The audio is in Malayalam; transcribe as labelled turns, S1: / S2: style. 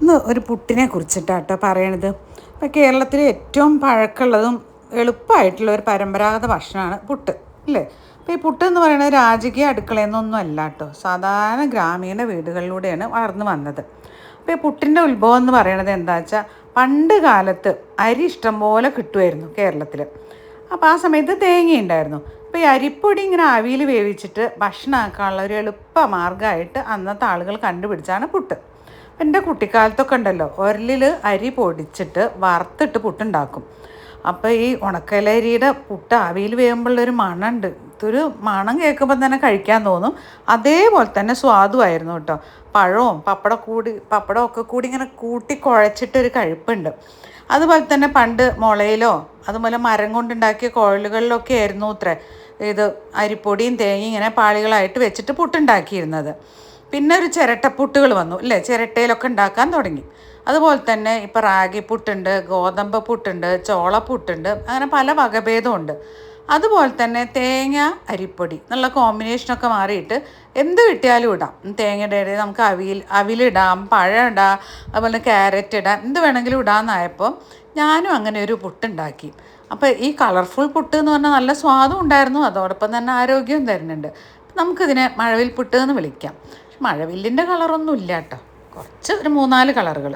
S1: ഇന്ന് ഒരു പുട്ടിനെ കുറിച്ചിട്ടാട്ടോ പറയണത്. ഇപ്പോൾ കേരളത്തിലെ ഏറ്റവും പഴക്കമുള്ളതും എളുപ്പമായിട്ടുള്ള ഒരു പരമ്പരാഗത ഭക്ഷണമാണ് പുട്ട്, അല്ലേ? അപ്പോൾ ഈ പുട്ട് എന്ന് പറയുന്നത് രാജകീയ അടുക്കളയെന്നൊന്നും അല്ല കേട്ടോ, സാധാരണ ഗ്രാമീണ വീടുകളിലൂടെയാണ് വളർന്നു വന്നത്. അപ്പോൾ ഈ പുട്ടിൻ്റെ ഉത്ഭവം എന്ന് പറയുന്നത് എന്താ വെച്ചാൽ, പണ്ട് കാലത്ത് അരി ഇഷ്ടം പോലെ കിട്ടുമായിരുന്നു കേരളത്തിൽ. അപ്പോൾ ആ സമയത്ത് തേങ്ങ ഉണ്ടായിരുന്നു. അപ്പോൾ ഈ അരിപ്പൊടി ഇങ്ങനെ ആവിയിൽ വേവിച്ചിട്ട് ഭക്ഷണമാക്കാനുള്ള ഒരു എളുപ്പ മാർഗ്ഗമായിട്ട് അന്നത്തെ ആളുകൾ കണ്ടുപിടിച്ചാണ് പുട്ട്. എൻ്റെ കുട്ടിക്കാലത്തൊക്കെ ഉണ്ടല്ലോ, ഉരലിൽ അരി പൊടിച്ചിട്ട് വറുത്തിട്ട് പുട്ടുണ്ടാക്കും. അപ്പോൾ ഈ ഉണക്കലരിയുടെ പുട്ട് ആവിയിൽ വേകുമ്പോഴുള്ളൊരു മണമുണ്ട്. ഇതൊരു മണം കേൾക്കുമ്പോൾ തന്നെ കഴിക്കാൻ തോന്നും. അതേപോലെ തന്നെ സ്വാദുമായിരുന്നു കേട്ടോ. പഴവും പപ്പടമൊക്കെ കൂടി ഇങ്ങനെ കൂട്ടി കുഴച്ചിട്ടൊരു കഴിപ്പുണ്ട്. അതുപോലെ തന്നെ പണ്ട് മുളയിലോ അതുപോലെ മരം കൊണ്ടുണ്ടാക്കിയ കുഴലുകളിലൊക്കെ ആയിരുന്നു ഇത്ര ഇത് അരിപ്പൊടിയും തേങ്ങയും ഇങ്ങനെ പാളികളായിട്ട് വെച്ചിട്ട് പുട്ടുണ്ടാക്കിയിരുന്നത്. പിന്നെ ഒരു ചിരട്ടപ്പുട്ടുകൾ വന്നു, അല്ലേ? ചിരട്ടയിലൊക്കെ ഉണ്ടാക്കാൻ തുടങ്ങി. അതുപോലെ തന്നെ ഇപ്പോൾ റാഗി പുട്ടുണ്ട്, ഗോതമ്പ് പുട്ടുണ്ട്, ചോളപ്പുട്ടുണ്ട്, അങ്ങനെ പല വകഭേദമുണ്ട്. അതുപോലെ തന്നെ തേങ്ങ അരിപ്പൊടി എന്നുള്ള കോമ്പിനേഷനൊക്കെ മാറിയിട്ട് എന്ത് കിട്ടിയാലും ഇടാം. തേങ്ങയുടെ ഇടയിൽ നമുക്ക് അവിലിടാം, പഴം ഇടാം, അതുപോലെ ക്യാരറ്റ് ഇടാം, എന്ത് വേണമെങ്കിലും ഇടാമെന്നായപ്പോൾ ഞാനും അങ്ങനെ ഒരു പുട്ടുണ്ടാക്കി. അപ്പോൾ ഈ കളർഫുൾ പുട്ട് എന്ന് പറഞ്ഞാൽ നല്ല സ്വാദും ഉണ്ടായിരുന്നു, അതോടൊപ്പം തന്നെ ആരോഗ്യവും തരുന്നുണ്ട്. നമുക്കിതിനെ മഴവിൽ പുട്ട് എന്ന് വിളിക്കാം. മഴവില്ലിൻ്റെ കളറൊന്നും ഇല്ല കേട്ടോ, കുറച്ച് ഒരു 3-4 കളറുകൾ.